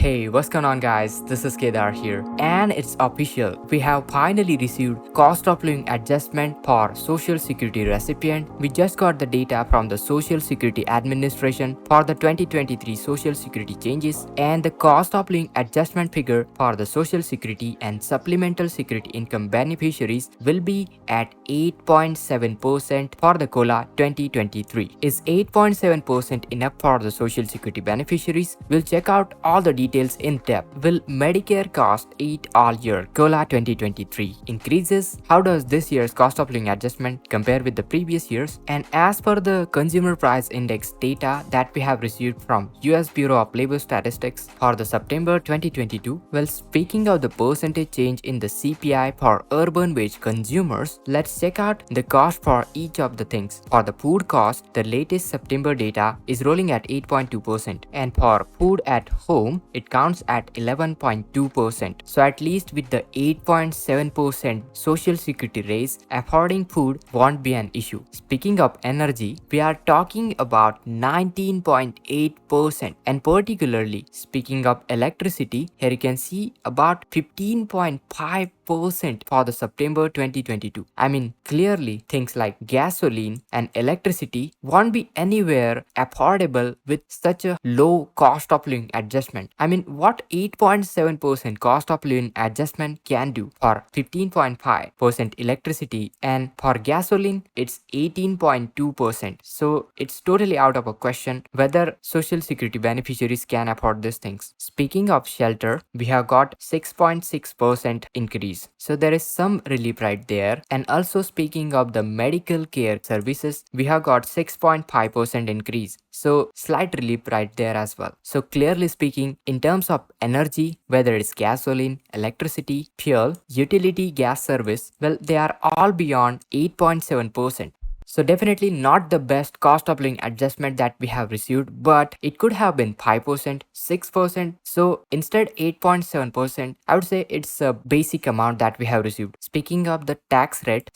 Hey, what's going on guys? This is Kedar here. And it's official. We have finally received cost of living adjustment for Social Security recipient. We just got the data from the Social Security Administration for the 2023 Social Security changes, and the cost of living adjustment figure for the Social Security and Supplemental Security income beneficiaries will be at 8.7% for the COLA 2023. Is 8.7% enough for the Social Security beneficiaries? We'll check out all the details in depth. Will Medicare cost 8 all year? COLA 2023 increases. How does this year's cost of living adjustment compare with the previous years? And as per the Consumer Price Index data that we have received from US Bureau of Labor Statistics for the September 2022, well, speaking of the percentage change in the CPI for urban wage consumers, let's check out the cost for each of the things. For the food cost, the latest September data is rolling at 8.2%, and for food at home, it counts at 11.2%. So at least with the 8.7% Social Security raise, affording food won't be an issue. Speaking of energy, we are talking about 19.8%, and particularly speaking of electricity, here you can see about 15.5% for the September 2022. I mean, clearly things like gasoline and electricity won't be anywhere affordable with such a low cost of living adjustment. I mean, what 8.7% cost of living adjustment can do for 15.5% electricity, and for gasoline it's 18.2%. So it's totally out of a question whether Social Security beneficiaries can afford these things. Speaking of shelter, we have got 6.6% increase. So there is some relief right there. And also speaking of the medical care services, we have got 6.5% increase. So slight relief right there as well. So clearly speaking, in terms of energy, whether it's gasoline, electricity, fuel, utility, gas service, well, they are all beyond 8.7%. So definitely not the best cost of living adjustment that we have received, but it could have been 5%, 6%. So instead 8.7%, I would say it's a basic amount that we have received. Speaking of the tax rate,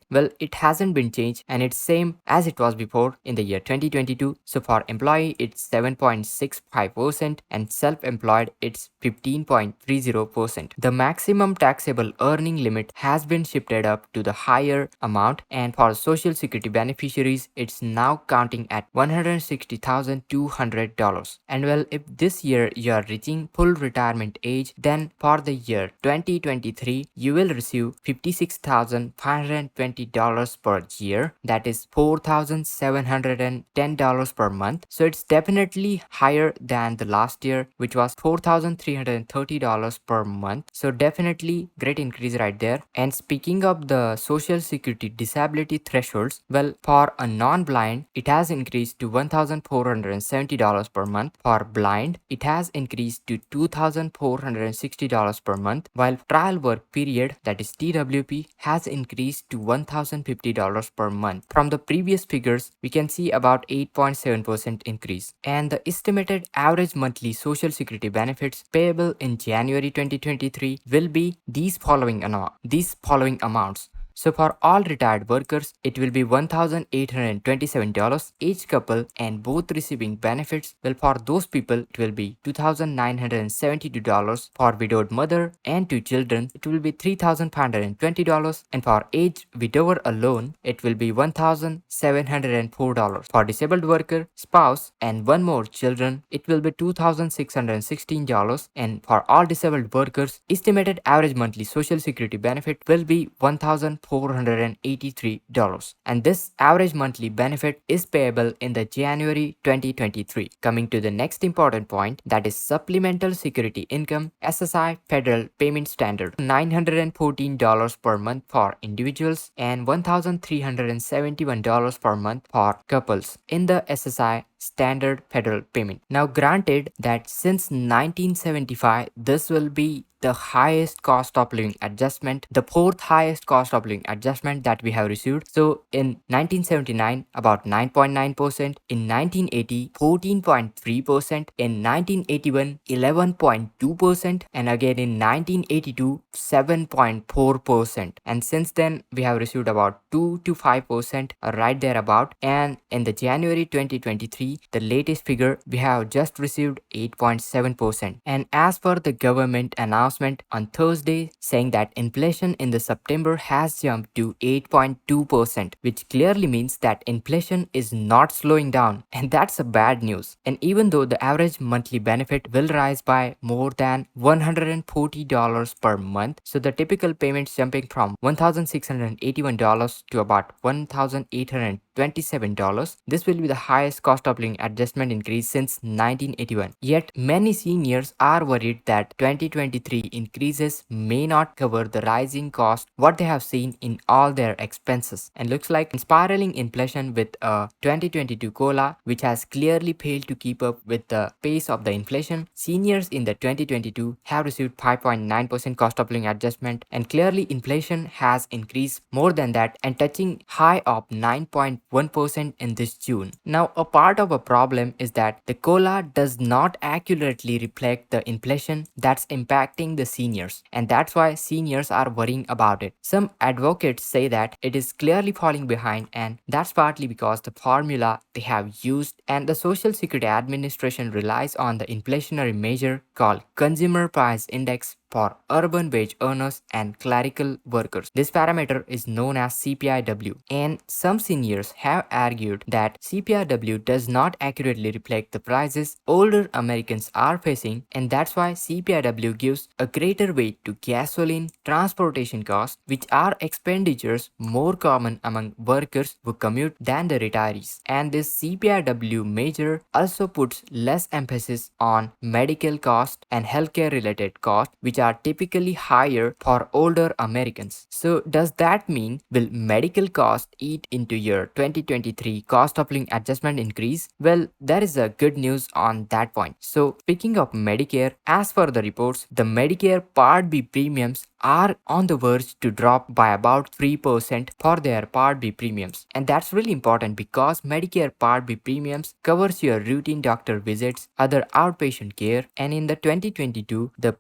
well, it hasn't been changed and it's same as it was before in the year 2022. So for employee, it's 7.65% and self-employed, it's 15.30%. The maximum taxable earning limit has been shifted up to the higher amount, and for Social Security beneficiaries, it's now counting at $160,200. And well, if this year you are reaching full retirement age, then for the year 2023, you will receive $56,520 per year. That is $4,710 per month. So it's definitely higher than the last year, which was $4,330 per month. So definitely great increase right there. And speaking of the Social Security disability thresholds, well, for a non-blind, it has increased to $1,470 per month. For blind, it has increased to $2,460 per month, while trial work period, that is TWP, has increased to $1,050 per month. From the previous figures, we can see about 8.7% increase. And the estimated average monthly Social Security benefits payable in January 2023 will be these following amounts. So for all retired workers, it will be $1,827 each couple, and both receiving benefits. Well, for those people, it will be $2,972 for widowed mother, and two children, it will be $3,520, and for aged widower alone, it will be $1,704. For disabled worker, spouse, and one more children, it will be $2,616, and for all disabled workers, estimated average monthly Social Security benefit will be $1,483, and this average monthly benefit is payable in the January 2023. Coming to the next important point, that is Supplemental Security Income SSI Federal Payment Standard, $914 per month for individuals and $1,371 per month for couples in the SSI standard federal payment. Now granted that since 1975, this will be the highest cost of living adjustment, the fourth highest cost of living adjustment that we have received. So in 1979, about 9.9%, in 1980, 14.3%, in 1981, 11.2%, and again in 1982, 7.4%. And since then, we have received about 2 to 5% right there about. And in the January 2023, the latest figure, we have just received 8.7%. And as per the government announcement on Thursday saying that inflation in the September has jumped to 8.2%, which clearly means that inflation is not slowing down, and that's a bad news. And even though the average monthly benefit will rise by more than $140 per month, so the typical payments jumping from $1,681 to about $1,827, this will be the highest cost of living adjustment increase since 1981. Yet many seniors are worried that 2023 increases may not cover the rising cost what they have seen in all their expenses, and looks like spiraling inflation with a 2022 COLA which has clearly failed to keep up with the pace of the inflation. Seniors in the 2022 have received 5.9% cost of living adjustment, and clearly inflation has increased more than that and touching high of 9.1% in this June. Now, a part of a problem is that the COLA does not accurately reflect the inflation that's impacting the seniors, and that's why seniors are worrying about it. Some advocates say that it is clearly falling behind, and that's partly because the formula they have used, and the Social Security Administration relies on the inflationary measure called Consumer Price Index for urban wage earners and clerical workers. This parameter is known as cpi-w, and some seniors have argued that cpi-w does not accurately reflect the prices older Americans are facing, and that's why cpi-w gives a greater weight to gasoline, transportation costs, which are expenditures more common among workers who commute than the retirees. And this cpi-w measure also puts less emphasis on medical costs and healthcare related costs, which are typically higher for older Americans. So does that mean will medical costs eat into your 2023 cost of living adjustment increase? Well, there is a good news on that point. So speaking of Medicare, as per the reports, the Medicare Part B premiums are on the verge to drop by about 3% for their Part B premiums. And that's really important because Medicare Part B premiums covers your routine doctor visits, other outpatient care, and in the 2022, the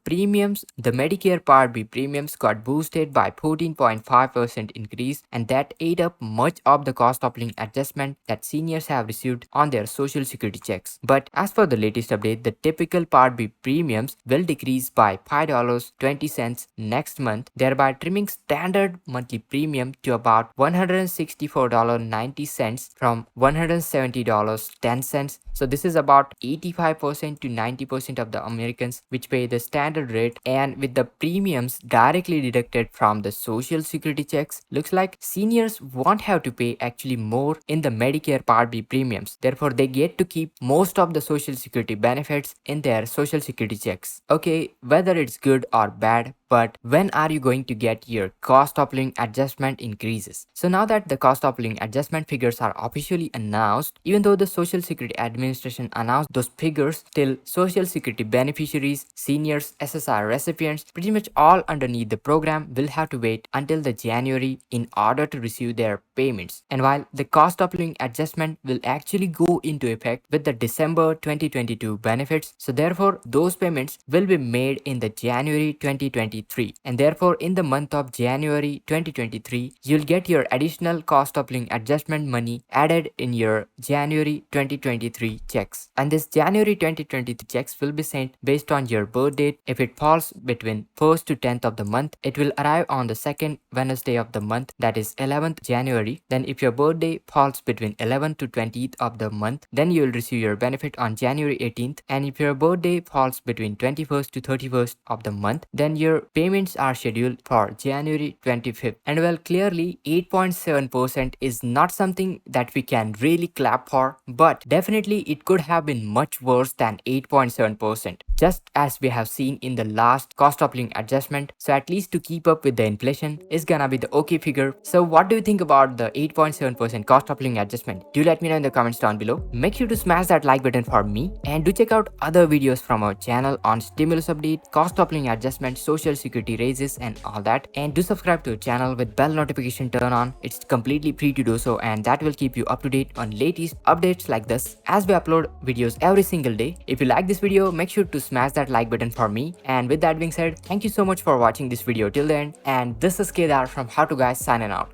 Medicare Part B premiums got boosted by 14.5% increase, and that ate up much of the cost of living adjustment that seniors have received on their social security checks. But as for the latest update, the typical Part B premiums will decrease by $5.20 next month, thereby trimming standard monthly premium to about $164.90 from $170.10. So this is about 85% to 90% of the Americans which pay the standard rate, and with the premiums directly deducted from the social security checks, looks like seniors won't have to pay actually more in the Medicare Part B premiums. Therefore, they get to keep most of the social security benefits in their social security checks. Okay, whether it's good or bad, but when are you going to get your cost of living adjustment increases? So now that the cost of living adjustment figures are officially announced, even though the Social Security Administration announced those figures, still Social Security beneficiaries, seniors, SSI recipients, pretty much all underneath the program will have to wait until the January in order to receive their payments. And while the cost of living adjustment will actually go into effect with the December 2022 benefits, so therefore those payments will be made in the January 2023, and therefore in the month of January 2023 you'll get your additional cost of living adjustment money added in your January 2023 checks, and this January 2023 checks will be sent based on your birth date. If it falls between 1st to 10th of the month, it will arrive on the second Wednesday of the month, that is 11th January. Then if your birthday falls between 11th to 20th of the month, then you will receive your benefit on January 18th, and if your birthday falls between 21st to 31st of the month, then your payments are scheduled for January 25th. And well, clearly 8.7% is not something that we can really clap for, but definitely it could have been much worse than 8.7%, just as we have seen in the last cost of living adjustment. So at least to keep up with the inflation is gonna be the okay figure. So what do you think about the 8.7% cost of living adjustment? Do let me know in the comments down below. Make sure to smash that like button for me, and do check out other videos from our channel on stimulus update, cost of living adjustment, social security raises, and all that. And do subscribe to our channel with bell notification turn on. It's completely free to do so, and that will keep you up to date on latest updates like this as we upload videos every single day. If you like this video, make sure to smash that like button for me. And with that being said, thank you so much for watching this video till the end, and this is Kedar from How to Guys signing out.